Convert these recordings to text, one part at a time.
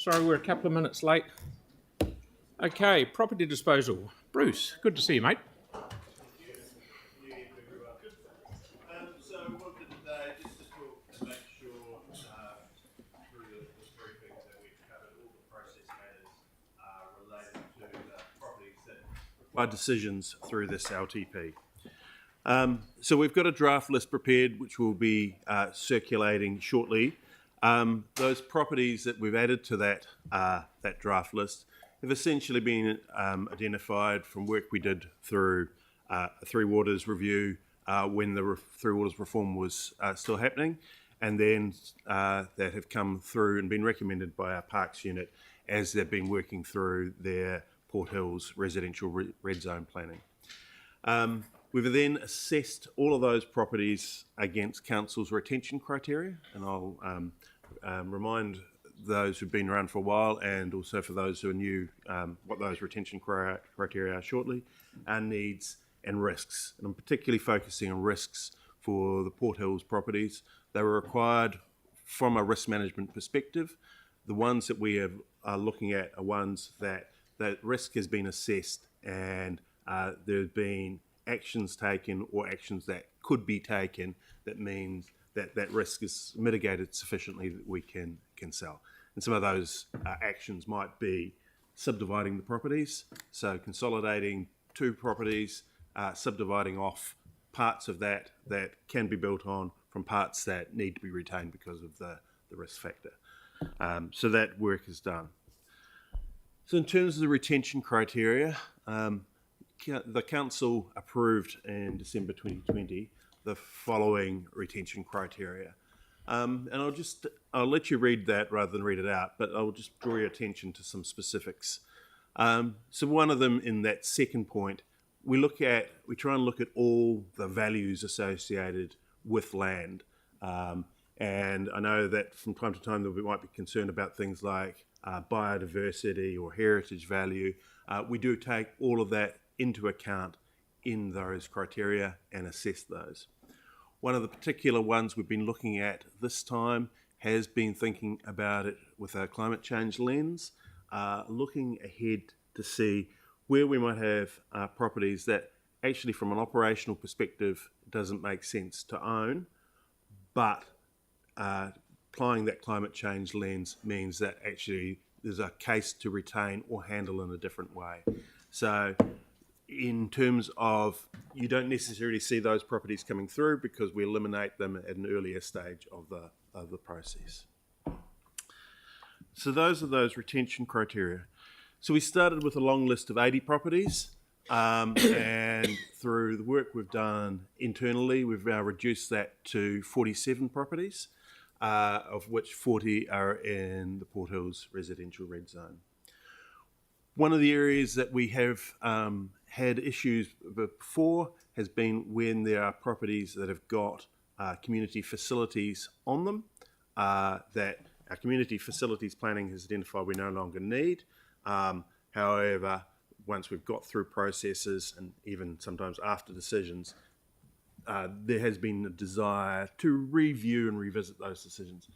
Sorry, we're a couple of minutes late. Okay, property disposal. Bruce, good to see you, mate. So we wanted today just to talk and make sure through this briefing that we've covered all the process matters related to the properties that require decisions through this LTP. So we've got a draft list prepared which will be circulating shortly. Those properties that we've added to that draft list have essentially been identified from work we did through a Three Waters review when the Three Waters reform was still happening, and then that have come through and been recommended by our Parks unit as they've been working through their Port Hills residential red zone planning. We've then assessed all of those properties against Council's retention criteria, and I'll remind those who've been around for a while and also for those who are new what those retention criteria are shortly, our needs and risks. And I'm particularly focusing on risks for the Port Hills properties. They were required from a risk management perspective. The ones that we are looking at are ones that risk has been assessed and there's been actions taken or actions that could be taken that means that risk is mitigated sufficiently that we can sell. And some of those actions might be subdividing the properties, so consolidating two properties, subdividing off parts of that can be built on from parts that need to be retained because of the risk factor. So that work is done. So in terms of the retention criteria, the council approved in December 2020 the following retention criteria. And I'll let you read that rather than read it out, but I'll just draw your attention to some specifics. So one of them in that second point, we try and look at all the values associated with land. And I know that from time to time we might be concerned about things like biodiversity or heritage value. We do take all of that into account in those criteria and assess those. One of the particular ones we've been looking at this time has been thinking about it with a climate change lens, looking ahead to see where we might have properties that actually from an operational perspective doesn't make sense to own, but applying that climate change lens means that actually there's a case to retain or handle in a different way. So in terms of, you don't necessarily see those properties coming through because we eliminate them at an earlier stage of the process. So those are those retention criteria. So we started with a long list of 80 properties, and through the work we've done internally, we've now reduced that to 47 properties, of which 40 are in the Port Hills residential red zone. One of the areas that we have had issues before has been when there are properties that have got community facilities on them that our community facilities planning has identified we no longer need. However, once we've got through processes and even sometimes after decisions, there has been a desire to review and revisit those decisions.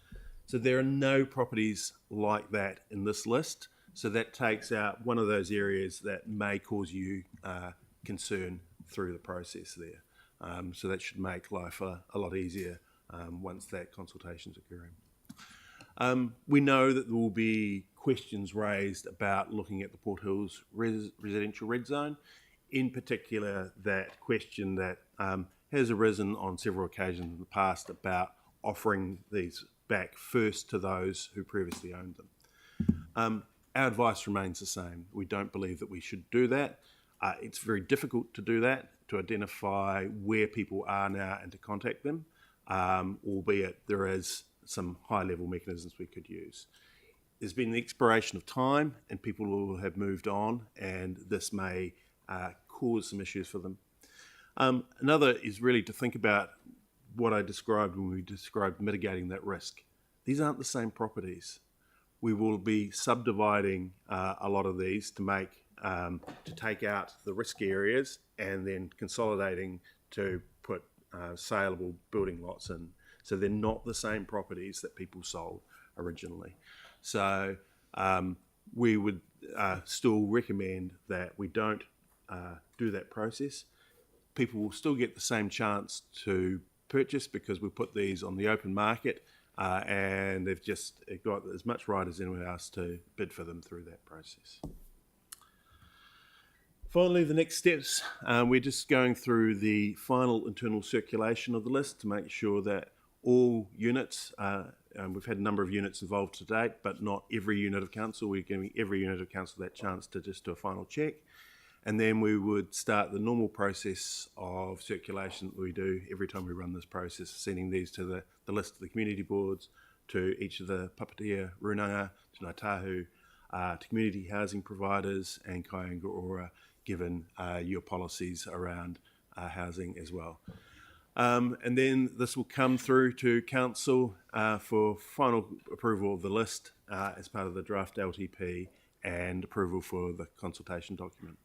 So there are no properties like that in this list. So that takes out one of those areas that may cause you concern through the process there. So that should make life a lot easier once that consultation's occurring. We know that there will be questions raised about looking at the Port Hills residential red zone, in particular that question that has arisen on several occasions in the past about offering these back first to those who previously owned them. Our advice remains the same. We don't believe that we should do that. It's very difficult to do that, to identify where people are now and to contact them, albeit there is some high-level mechanisms we could use. There's been an expiration of time and people will have moved on, and this may cause some issues for them. Another is really to think about what I described when we described mitigating that risk. These aren't the same properties. We will be subdividing a lot of these to take out the risk areas and then consolidating to put saleable building lots in. So they're not the same properties that people sold originally. So we would still recommend that we don't do that process. People will still get the same chance to purchase because we put these on the open market, and they've just got as much right as anyone else to bid for them through that process. Finally, the next steps, we're just going through the final internal circulation of the list to make sure that all units, we've had a number of units involved to date, but not every unit of council. We're giving every unit of council that chance to just do a final check. And then we would start the normal process of circulation that we do every time we run this process, sending these to the list of the community boards, to each of the papatia runanga, to Ngāi Tahu, to community housing providers and Kāinga Ora, given your policies around housing as well. And then this will come through to council for final approval of the list as part of the draft LTP and approval for the consultation document.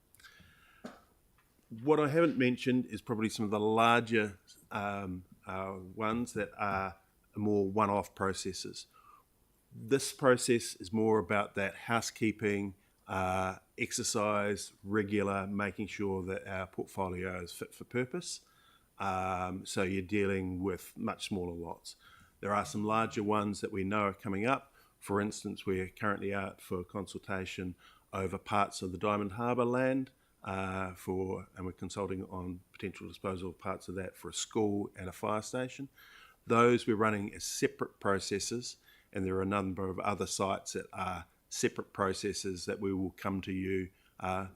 What I haven't mentioned is probably some of the larger ones that are more one-off processes. This process is more about that housekeeping, exercise, regular, making sure that our portfolio is fit for purpose. So you're dealing with much smaller lots. There are some larger ones that we know are coming up. For instance, we're currently out for consultation over parts of the Diamond Harbour land, and we're consulting on potential disposal of parts of that for a school and a fire station. Those we're running as separate processes, and there are a number of other sites that are separate processes that we will come to you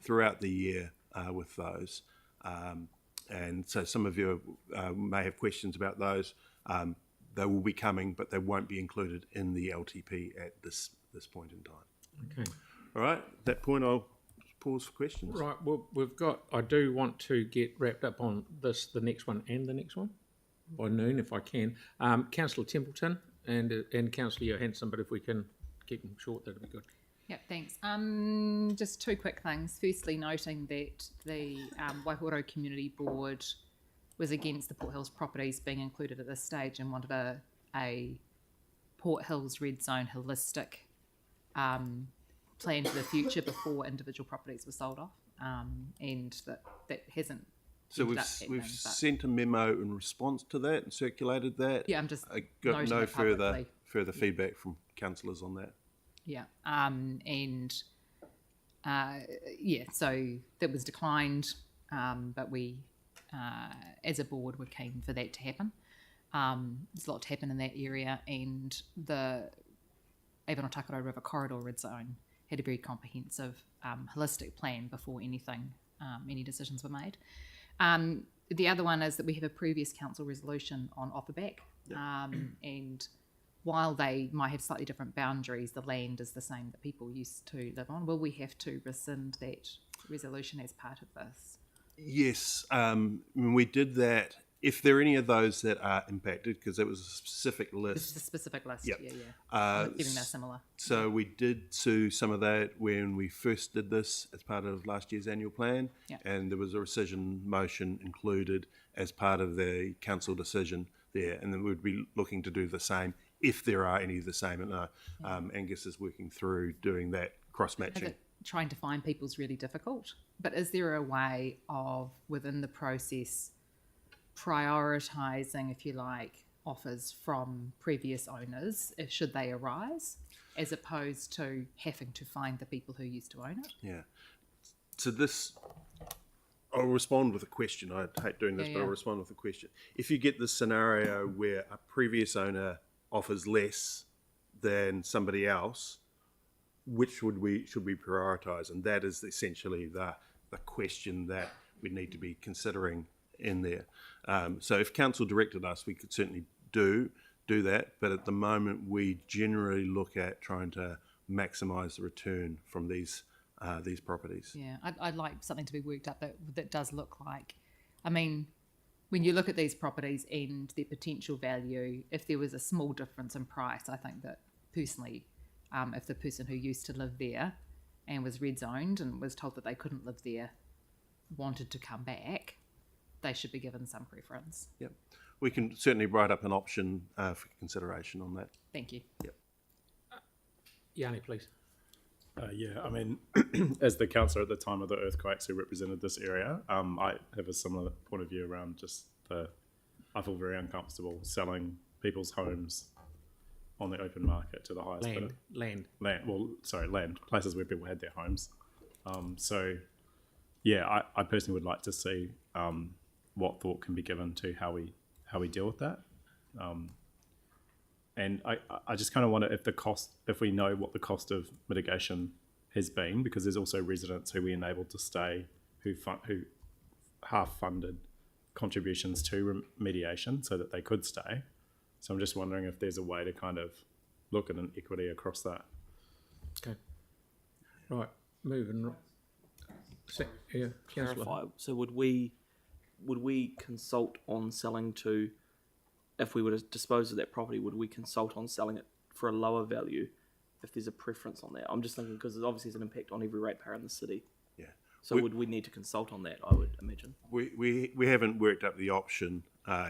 throughout the year with those. And so some of you may have questions about those. They will be coming, but they won't be included in the LTP at this point in time. Okay. All right, at that point I'll pause for questions. Right, well, I do want to get wrapped up on this, the next one and the next one by noon if I can. Councillor Templeton and Councillor Johansson, but if we can keep them short, that'd be good. Yep, thanks. Just two quick things. Firstly, noting that the Waihoro Community Board was against the Port Hills properties being included at this stage and wanted a Port Hills red zone holistic plan for the future before individual properties were sold off, and that hasn't. So we've sent a memo in response to that and circulated that. Yeah, I'm just I got noting no it publicly. further feedback from councillors on that. Yeah, so that was declined, but we, as a board, were keen for that to happen. There's a lot to happen in that area, and the Avon Takaro River Corridor Red Zone had a very comprehensive, holistic plan before any decisions were made. The other one is that we have a previous council resolution on Offerback, and while they might have slightly different boundaries, the land is the same that people used to live on. Will we have to rescind that resolution as part of this? Yes, we did that. If there are any of those that are impacted, because it was a specific list. This is a specific list, Yep. Given they're similar. So we did sue some of that when we first did this as part of last year's annual plan, and there was a rescission motion included as part of the council decision there, and then we'd be looking to do the same if there are any of the same. And Angus is working through doing that cross-matching. Trying to find people is really difficult, but is there a way of, within the process, prioritising, if you like, offers from previous owners, should they arise, as opposed to having to find the people who used to own it? Yeah. So I'll respond with a question. I hate doing this, but I'll respond with a question. If you get this scenario where a previous owner offers less than somebody else, which should we prioritise? And that is essentially the question that we need to be considering in there. So if council directed us, we could certainly do that, but at the moment we generally look at trying to maximise the return from these properties. Yeah, I'd like something to be worked up that does look like, I mean, when you look at these properties and their potential value, if there was a small difference in price, I think that personally, if the person who used to live there and was red zoned and was told that they couldn't live there wanted to come back, they should be given some preference. Yep. We can certainly write up an option for consideration on that. Thank you. Yep. Yanni, please. Yeah, I mean, as the councillor at the time of the earthquakes who represented this area, I have a similar point of view around just I feel very uncomfortable selling people's homes on the open market to the highest bidder. Land. Land, places where people had their homes. So, yeah, I personally would like to see what thought can be given to how we deal with that. And I just kind of wonder if we know what the cost of mitigation has been, because there's also residents who we enabled to stay who half funded contributions to remediation so that they could stay. So I'm just wondering if there's a way to kind of look at an equity across that. Okay. Right. Moving. Yeah. Councillor. Clarify. So would we consult on selling to, if we were to dispose of that property, would we consult on selling it for a lower value if there's a preference on that? I'm just thinking because there's obviously an impact on every ratepayer in the city. Yeah. So would we need to consult on that, I would imagine? We haven't worked up the option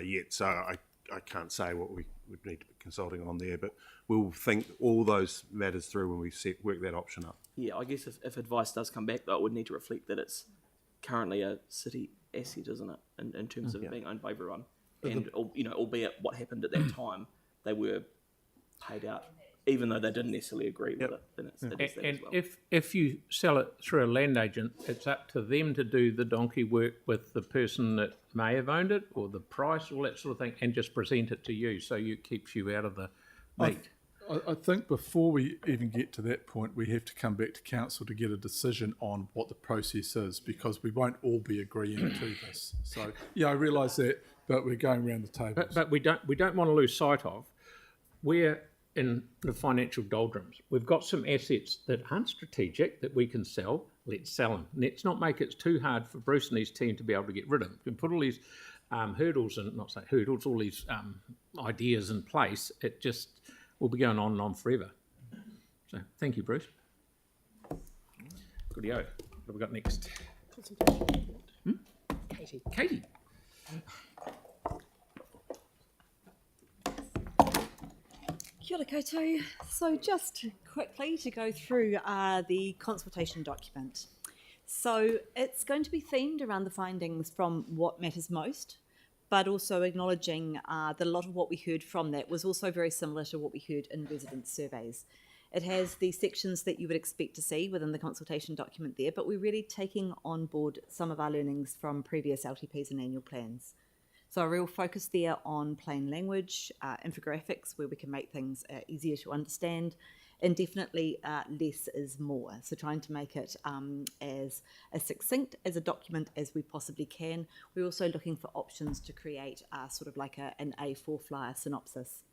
yet, so I can't say what we would need to be consulting on there, but we'll think all those matters through when we work that option up. Yeah, I guess if advice does come back, though, it would need to reflect that it's currently a city asset, isn't it, in terms of it being owned by everyone. And, albeit what happened at that time, they were paid out, even though they didn't necessarily agree with it. Then it is that And as well. if you sell it through a land agent, it's up to them to do the donkey work with the person that may have owned it, or the price, all that sort of thing, and just present it to you, so it keeps you out of the meat. I think before we even get to that point, we have to come back to council to get a decision on what the process is, because we won't all be agreeing to this. So, yeah, I realise that, but we're going around the table. But we don't want to lose sight of, we're in the financial doldrums. We've got some assets that aren't strategic that we can sell. Let's sell them. Let's not make it too hard for Bruce and his team to be able to get rid of them. We can put all these hurdles, and not say hurdles, all these ideas in place. It just will be going on and on forever. So thank you, Bruce. Good-o. What have we got next? Katie. Kia ora koutou. So just quickly to go through the consultation document. So it's going to be themed around the findings from what matters most, but also acknowledging that a lot of what we heard from that was also very similar to what we heard in resident surveys. It has the sections that you would expect to see within the consultation document there, but we're really taking on board some of our learnings from previous LTPs and annual plans. So a real focus there on plain language, infographics where we can make things easier to understand, and definitely less is more. So trying to make it as succinct as a document as we possibly can. We're also looking for options to create sort of like an A4 flyer synopsis.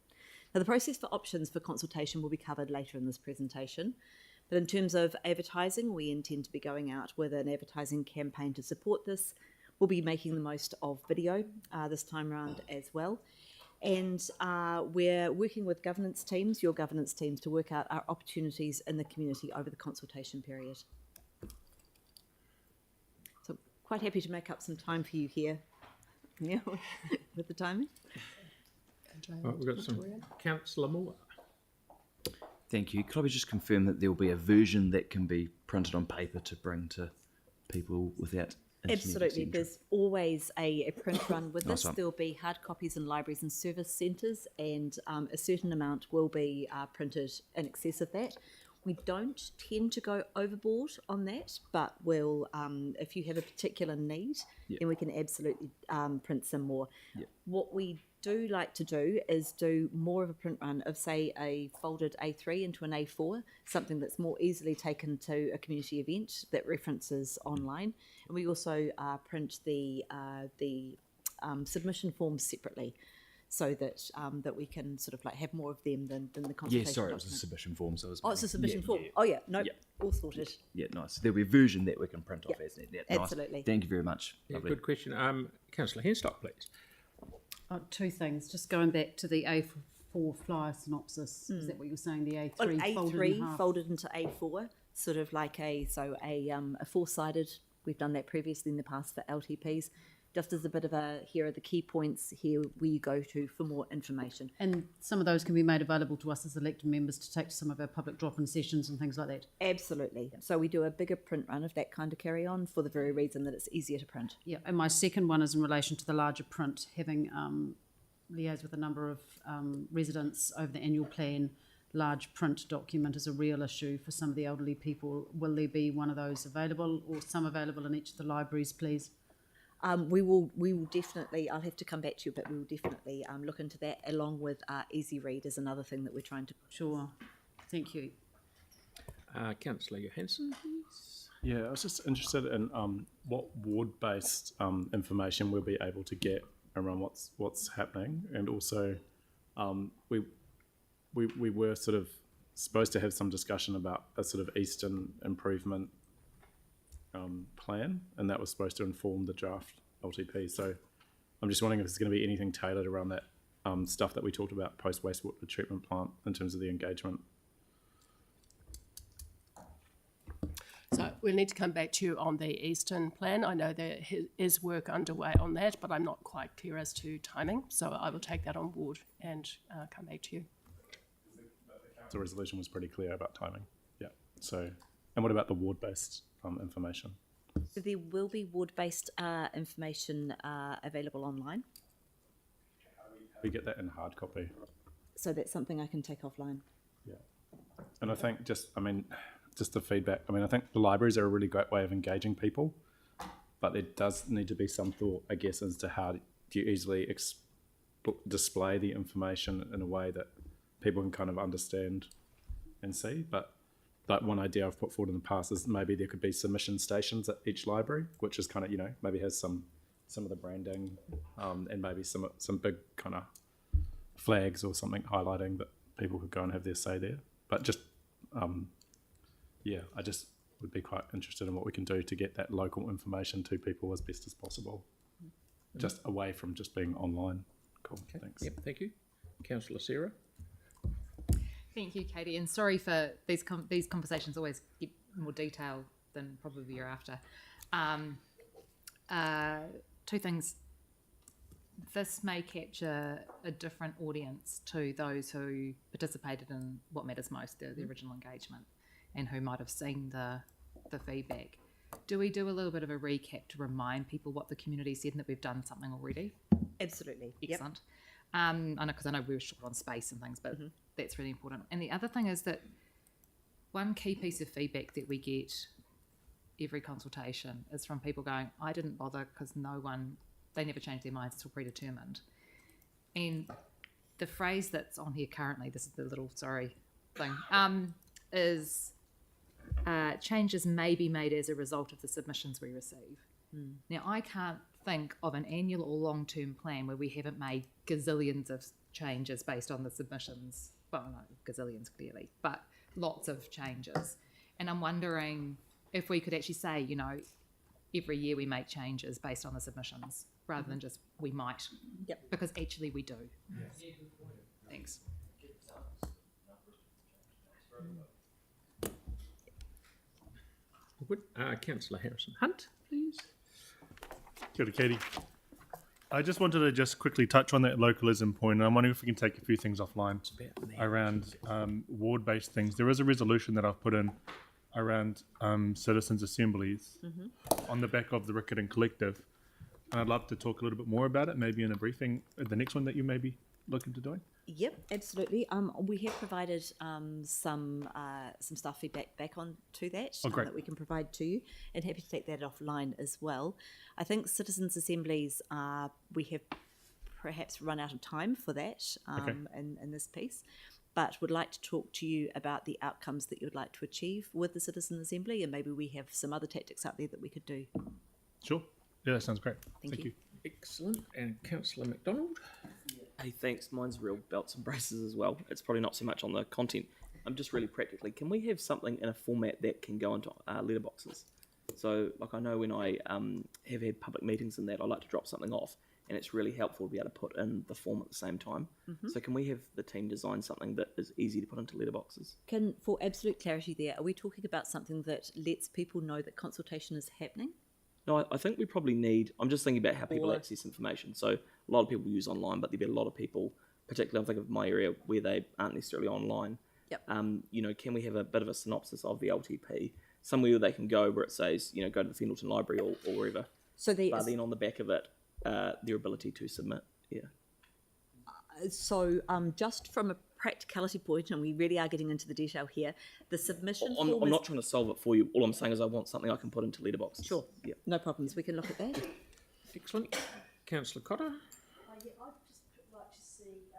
Now the process for options for consultation will be covered later in this presentation. But in terms of advertising, we intend to be going out with an advertising campaign to support this. We'll be making the most of video this time around as well. And we're working with governance teams, your governance teams, to work out our opportunities in the community over the consultation period. So quite happy to make up some time for you here, yeah, with the timing. Right, we've got some Councillor Moore. Thank you. Could I just confirm that there will be a version that can be printed on paper to bring to people without internet, Absolutely. etc.? There's always a print run with Nice this. one. There'll be hard copies in libraries and service centres, and a certain amount will be printed in excess of that. We don't tend to go overboard on that, but we'll, if you have a particular need, then we can absolutely print some more. What we do like to do is do more of a print run of, say, a folded A3 into an A4, something that's more easily taken to a community event that references online. And we also print the submission forms separately, so that that we can sort of like have more of them than the consultation Yeah, sorry, it was a document. submission form. So it was It's a submission yeah, form. yeah. Oh yeah, nope, Yeah. all sorted. Yeah, nice. There'll be a version that we can print off. As nice. absolutely. Thank you very much. Yeah, Lovely. good question. Councillor Henstock, please. Two things. Just going back to the A4 flyer synopsis. Is that what you were saying? The A3 Well, folded in A3 half? folded into A4, sort of like a four-sided. We've done that previously in the past for LTPs. just as a bit of a, here are the key points, here where you go to for more information. And some of those can be made available to us as elected members to take to some of our public drop-in sessions and things like that. Absolutely. So we do a bigger print run of that kind of carry on for the very reason that it's easier to print. Yeah, and my second one is in relation to the larger print, having liaised with a number of residents over the annual plan. Large print document is a real issue for some of the elderly people. Will there be one of those available, or some available in each of the libraries, please? We will definitely, I'll have to come back to you, but we will definitely look into that, along with Easy Read is another thing that we're trying to. Sure. Thank you. Councillor Johansson, please. Yeah, I was just interested in what ward-based information we'll be able to get around what's happening, and also we were sort of supposed to have some discussion about a sort of Eastern improvement plan, and that was supposed to inform the draft LTP. So I'm just wondering if there's going to be anything tailored around that stuff that we talked about post wastewater treatment plant in terms of the engagement. So we'll need to come back to you on the Eastern plan. I know there is work underway on that, but I'm not quite clear as to timing. So I will take that on board and come back to you. The resolution was pretty clear about timing. Yeah. So, and what about the ward-based information? So there will be ward-based information available online. We get that in hard copy. So that's something I can take offline. Yeah. And I think just the feedback. I mean, I think the libraries are a really great way of engaging people, but there does need to be some thought, I guess, as to how do you easily display the information in a way that people can kind of understand and see. But like one idea I've put forward in the past is maybe there could be submission stations at each library, which is kind of, maybe has some of the branding and maybe some big kind of flags or something highlighting that people could go and have their say there. But just, I just would be quite interested in what we can do to get that local information to people as best as possible, just away from just being online. Cool, Okay. thanks. Yep, thank you. Councillor Sarah. Thank you, Katie, and sorry for these conversations always get more detail than probably you're after. Two things. This may capture a different audience to those who participated in what matters most, the original engagement, and who might have seen the feedback. Do we do a little bit of a recap to remind people what the community said and that we've done something already? Absolutely. Excellent. I know, because I know we were short on space and things, but that's really important. And the other thing is that one key piece of feedback that we get every consultation is from people going, I didn't bother because they never changed their minds, it's all predetermined. And the phrase that's on here currently, this is the little sorry thing, is changes may be made as a result of the submissions we receive. Now, I can't think of an annual or long-term plan where we haven't made gazillions of changes based on the submissions. Well, no, gazillions clearly, but lots of changes. And I'm wondering if we could actually say, every year we make changes based on the submissions rather than just we might. Yep. Because actually we do. Yes. Thanks. Good. Councillor Harrison Hunt, please. Kia ora, Katie. I just wanted to just quickly touch on that localism point, and I'm wondering if we can take a few things offline around ward-based things. There is a resolution that I've put in around citizens' assemblies on the back of the Riccarton Collective, and I'd love to talk a little bit more about it, maybe in a briefing, the next one that you may be looking to doing. Yep, absolutely. We have provided some staff feedback back on to that that we can provide to you, and happy to take that offline as well. I think citizens' assemblies, we have perhaps run out of time for that in this piece, but would like to talk to you about the outcomes that you would like to achieve with the citizen assembly, and maybe we have some other tactics out there that we could do. Sure. Yeah, that sounds great. Thank you. Excellent. And Councillor MacDonald. Hey, thanks. Mine's real belts and braces as well. It's probably not so much on the content. I'm just really practically, can we have something in a format that can go into letterboxes? So, like, I know when I have had public meetings and that, I like to drop something off, and it's really helpful to be able to put in the form at the same time. So can we have the team design something that is easy to put into letterboxes? For absolute clarity there, are we talking about something that lets people know that consultation is happening? No, I think we probably need. I'm just thinking about how people access information. So a lot of people use online, but there'd be a lot of people, particularly I'm thinking of my area where they aren't necessarily online. Yep. Can we have a bit of a synopsis of the LTP, somewhere they can go where it says, go to the Fendleton Library or wherever. So But then on the back of it, their ability to submit. Yeah. So just from a practicality point, and we really are getting into the detail here, the submission I'm form is... not trying to solve it for you. All I'm saying is I want something I can put into letterboxes. Sure, Yeah. no problems. We can look at that. Excellent. Councillor Cotter? Yeah, I'd just like to see,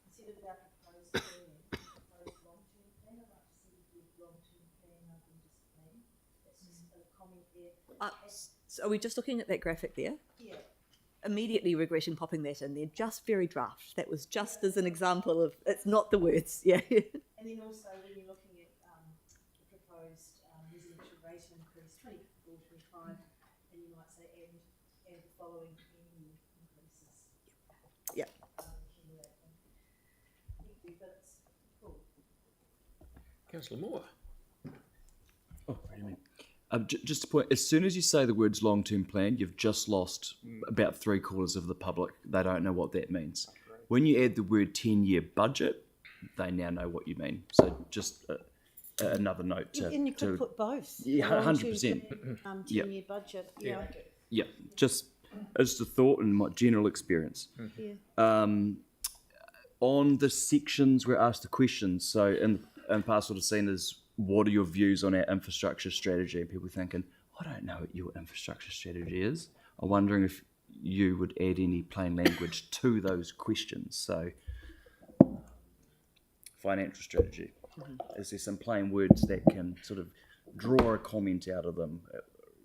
instead of our proposed plan, proposed long-term plan, I'd like to see the long-term plan rather than just plan. That's just a comment there. So are we just looking at that graphic there? Yeah. Immediately regretting popping that in there, just very draft. That was just as an example of, it's not the words, yeah. And then also when you're looking at the proposed residential rate increase, 24, 25, and you might say, and the following annual increases. Yeah. But it's cool. Councillor Moore? Oh, what do you mean? Just to point, as soon as you say the words long-term plan, you've just lost about 3/4 of the public. They don't know what that means. When you add the word 10-year budget, they now know what you mean. So just another note to... And you could put both. Yeah, 100%. 10-year budget, yeah. Yeah, just as a thought and my general experience. Yeah. On the sections we're asked the questions, so in past sort of seen as what are your views on our infrastructure strategy? And people thinking, I don't know what your infrastructure strategy is. I'm wondering if you would add any plain language to those questions. So, financial strategy. Is there some plain words that can sort of draw a comment out of them?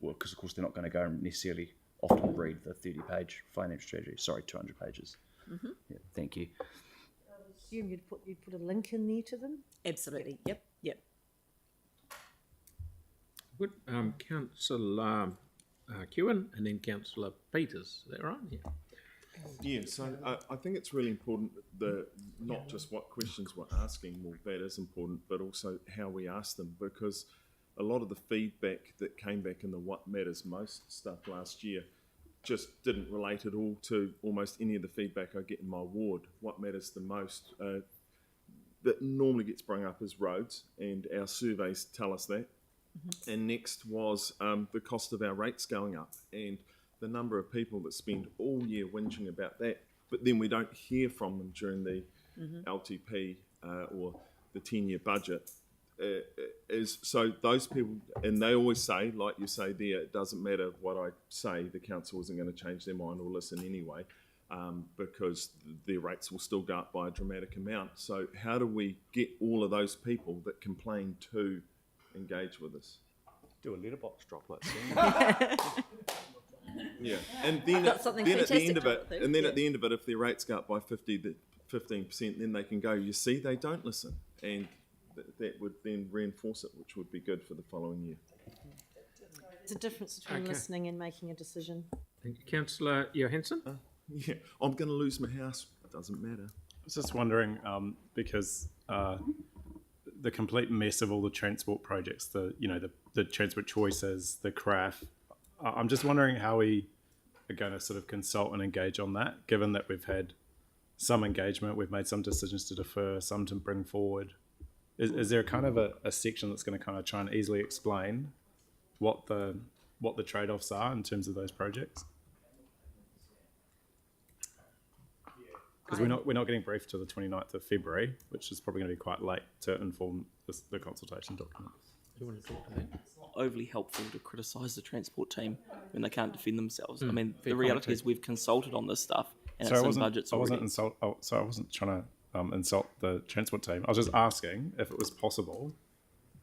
Well, because of course they're not going to go and necessarily often read the 30-page financial strategy. Sorry, 200 pages. Yeah, thank you. I assume you'd put a link in there to them? Absolutely, yep. Good. Councillor Kewen and then Councillor Peters. Is that right? Yeah. Yeah, so I think it's really important that not just what questions we're asking, well, that is important, but also how we ask them, because a lot of the feedback that came back in the What Matters Most stuff last year just didn't relate at all to almost any of the feedback I get in my ward. What matters the most that normally gets brought up is roads, and our surveys tell us that. And next was the cost of our rates going up, and the number of people that spend all year whinging about that, but then we don't hear from them during the LTP or the 10-year budget. So those people, and they always say, like you say there, it doesn't matter what I say, the council isn't going to change their mind or listen anyway, because their rates will still go up by a dramatic amount. So how do we get all of those people that complain to engage with us? Do a letterbox drop, let's see. Yeah, and then at the end of it, at the end of it, if their rates go up by 15%, then they can go, you see, they don't listen, and that would then reinforce it, which would be good for the following year. There's a difference between listening and making a decision. Thank you. Councillor Johansson? Yeah, I'm going to lose my house. It doesn't matter. I was just wondering, because the complete mess of all the transport projects, the transport choices, the CRAF, I'm just wondering how we are going to sort of consult and engage on that, given that we've had some engagement, we've made some decisions to defer, some to bring forward. Is there kind of a section that's going to kind of try and easily explain what the trade-offs are in terms of those projects? Because we're not getting briefed till the 29th of February, which is probably going to be quite late to inform the consultation document. Do you want to talk to that? It's not overly helpful to criticise the transport team when they can't defend themselves. I mean, the reality is we've consulted on this stuff, and it's in budgets already. I wasn't trying to insult the transport team. I was just asking if it was possible,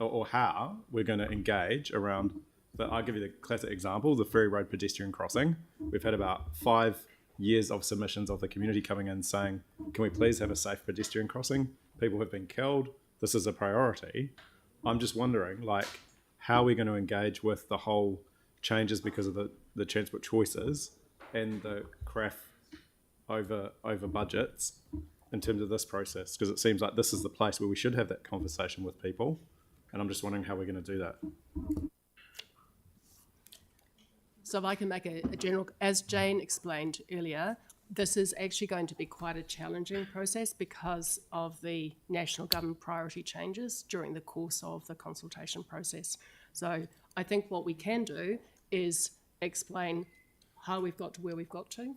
or how we're going to engage around. I'll give you the classic example: the Ferry Road pedestrian crossing. We've had about 5 years of submissions of the community coming in saying, can we please have a safe pedestrian crossing? People have been killed. This is a priority. I'm just wondering, how are we going to engage with the whole changes because of the transport choices and the CRAF over budgets in terms of this process? Because it seems like this is the place where we should have that conversation with people. And I'm just wondering how we're going to do that. So if I can make a general, as Jane explained earlier, this is actually going to be quite a challenging process because of the national government priority changes during the course of the consultation process. So I think what we can do is explain how we've got to where we've got to,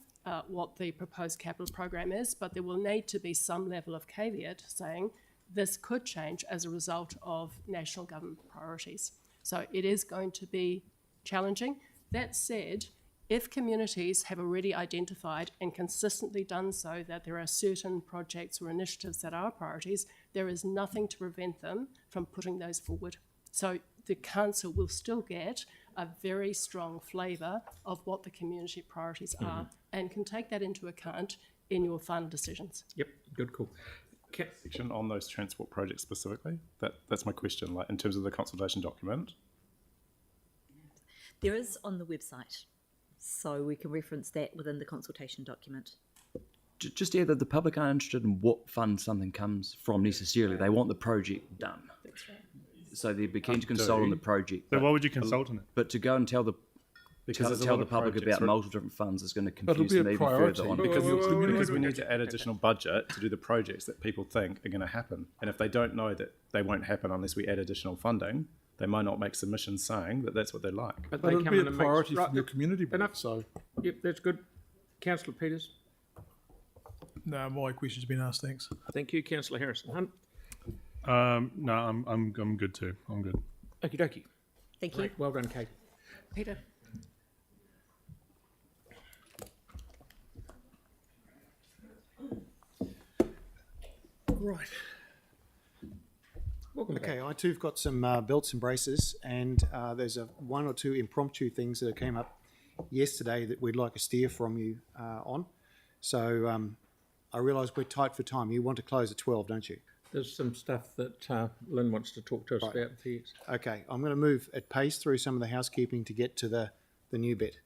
what the proposed capital program is, but there will need to be some level of caveat saying this could change as a result of national government priorities. So it is going to be challenging. That said, if communities have already identified and consistently done so that there are certain projects or initiatives that are priorities, there is nothing to prevent them from putting those forward. So the council will still get a very strong flavour of what the community priorities are and can take that into account in your final decisions. Yep, good call. Section on those transport projects specifically? That's my question, like in terms of the consultation document. There is on the website, so we can reference that within the consultation document. Just that the public aren't interested in what fund something comes from necessarily. They want the project done. That's right. So they'd be keen to consult on the project. So but- why would you consult on it? But to go and tell the Because tell the public about multiple different funds is going to But it'll confuse be a them even priority further on. because we need to add additional budget to do the projects that people think are going to happen. And if they don't know that they won't happen unless we add additional funding, they might not make submissions saying that that's what they like. But they it'll come be in a and make- priority right, from your community board, enough. so. Yep, that's good. Councillor Peters. No, my question's been asked, thanks. Thank you, Councillor Harrison. Hunt. No, I'm good too. I'm good. Okie dokie. Thank you. Great. Well done, Kate. Peter? Right. Welcome back. Okay, I too have got some belts and braces, and there's one or two impromptu things that came up yesterday that we'd like a steer from you on. So I realise we're tight for time. You want to close at 12, don't you? There's some stuff that Lynn wants to talk to us Right. about. Please. Okay, I'm going to move at pace through some of the housekeeping to get to the new bit.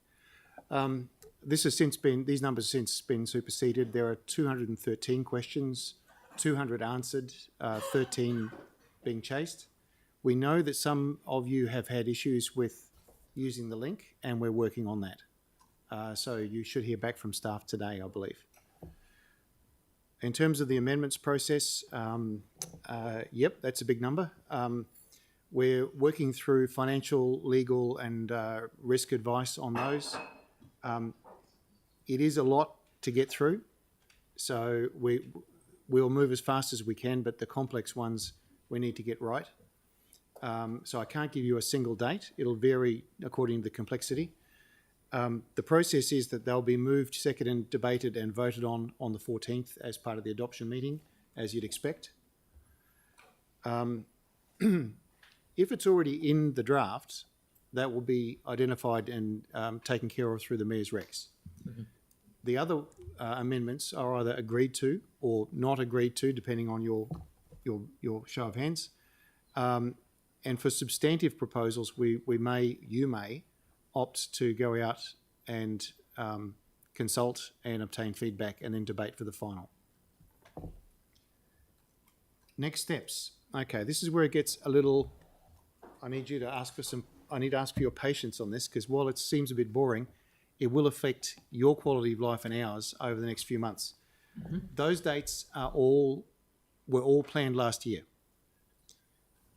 This has since been, these numbers have since been superseded. There are 213 questions, 200 answered, 13 being chased. We know that some of you have had issues with using the link, and we're working on that. So you should hear back from staff today, I believe. In terms of the amendments process, yep, that's a big number. We're working through financial, legal and risk advice on those. It is a lot to get through, so we'll move as fast as we can, but the complex ones we need to get right. So I can't give you a single date. It'll vary according to the complexity. The process is that they'll be moved, seconded, and debated and voted on the 14th as part of the adoption meeting, as you'd expect. If it's already in the draft, that will be identified and taken care of through the Mayor's Recs. Mm-hmm. The other amendments are either agreed to or not agreed to, depending on your show of hands. And for substantive proposals, you may opt to go out and consult and obtain feedback and then debate for the final. Next steps. Okay, this is where it gets a little, I need to ask for your patience on this, because while it seems a bit boring, it will affect your quality of life and ours over the next few months. Mm-hmm. Those dates were all planned last year.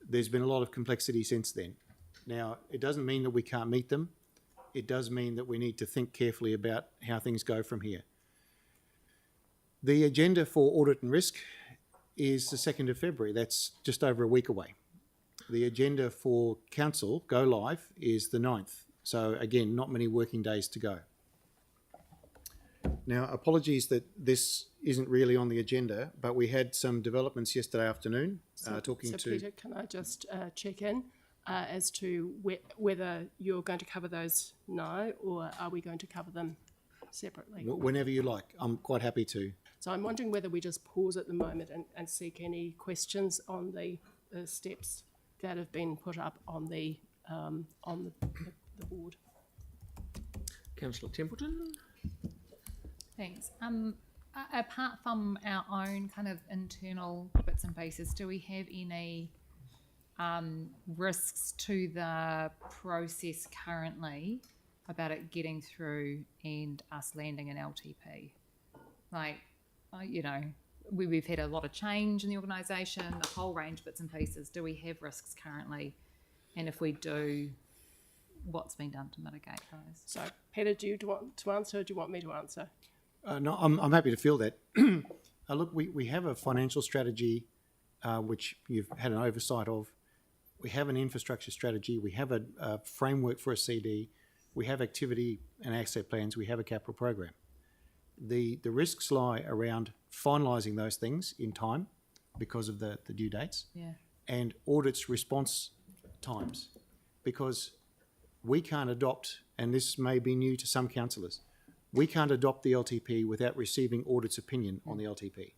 There's been a lot of complexity since then. Now, it doesn't mean that we can't meet them. It does mean that we need to think carefully about how things go from here. The agenda for audit and risk is the 2nd of February. That's just over a week away. The agenda for council, go live, is the 9th. So again, not many working days to go. Now, apologies that this isn't really on the agenda, but we had some developments yesterday afternoon talking to... Peter, can I just check in as to whether you're going to cover those now, or are we going to cover them separately? Whenever you like. I'm quite happy to. So I'm wondering whether we just pause at the moment and seek any questions on the steps that have been put up on the board. Councillor Templeton. Thanks. Apart from our own kind of internal bits and pieces, do we have any risks to the process currently about it getting through and us landing an LTP. Like, you know, we've had a lot of change in the organisation, a whole range of bits and pieces. Do we have risks currently? And if we do, what's been done to mitigate those? So, Peter, do you want to answer or do you want me to answer? No, I'm happy to field that. Look, we have a financial strategy, which you've had an oversight of. We have an infrastructure strategy. We have a framework for a CD. We have activity and asset plans. We have a capital program. The risks lie around finalising those things in time because of the due dates, and audits response times, because we can't adopt, and this may be new to some councillors, we can't adopt the LTP without receiving audit's opinion on the LTP.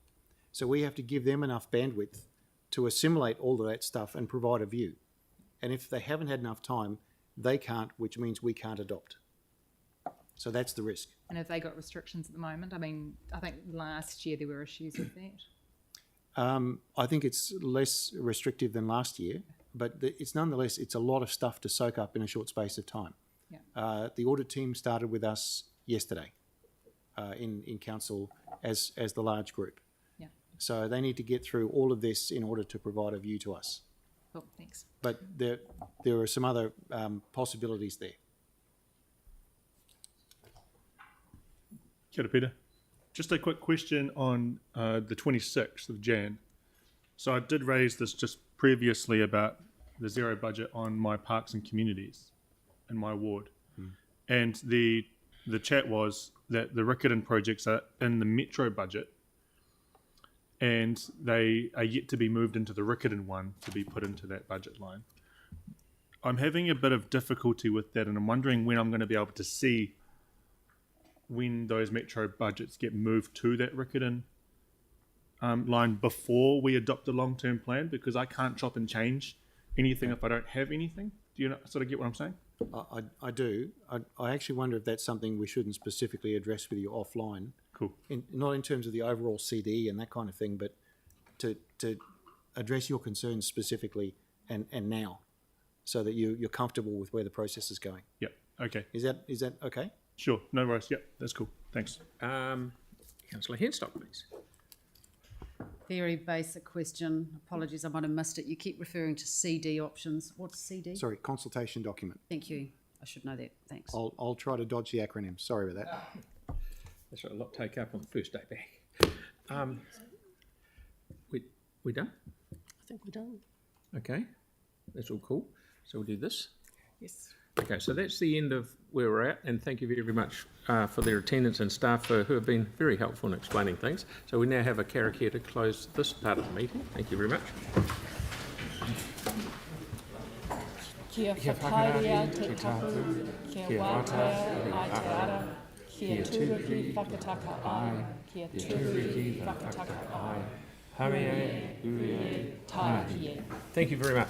So we have to give them enough bandwidth to assimilate all of that stuff and provide a view. And if they haven't had enough time, they can't, which means we can't adopt. So that's the risk. And have they got restrictions at the moment? I mean, I think last year there were issues with that. I think it's less restrictive than last year, but it's nonetheless, it's a lot of stuff to soak up in a short space of time. Yeah. The audit team started with us yesterday in council as the large group. Yeah. So they need to get through all of this in order to provide a view to us. Cool, thanks. But there are some other possibilities there. Kia ora, Peter. Just a quick question on the 26th of Jan. So I did raise this just previously about the zero budget on my parks and communities in my ward. And the chat was that the Riccarton projects are in the metro budget and they are yet to be moved into the Riccarton one to be put into that budget line. I'm having a bit of difficulty with that, and I'm wondering when I'm going to be able to see when those metro budgets get moved to that Riccarton line before we adopt a long-term plan, because I can't chop and change anything if I don't have anything. Do you sort of get what I'm saying? I do. I actually wonder if that's something we shouldn't specifically address with you offline. Cool. Not in terms of the overall CD and that kind of thing, but to address your concerns specifically and now, so that you're comfortable with where the process is going. Yep. Okay. Is that okay? Sure. No worries. Yep. That's cool. Thanks. Councillor Henstock, please. Very basic question. Apologies, I might have missed it. You keep referring to CD options. What's CD? Sorry, consultation document. Thank you. I should know that. Thanks. I'll try to dodge the acronym. Sorry about that. That's a lot to take up on the first day back. We done? I think we're done. Okay, that's all cool. So we'll do this. Yes. Okay, so that's the end of where we're at, and thank you very much for their attendance and staff who have been very helpful in explaining things. So we now have a karakia to close this part of the meeting. Thank you very much. Kia whakairea te tapu, kia wātea ai te ara, kia tūruki whakataka ai, kia tūruki whakataka ai. Haere, ue, tākie. Thank you very much.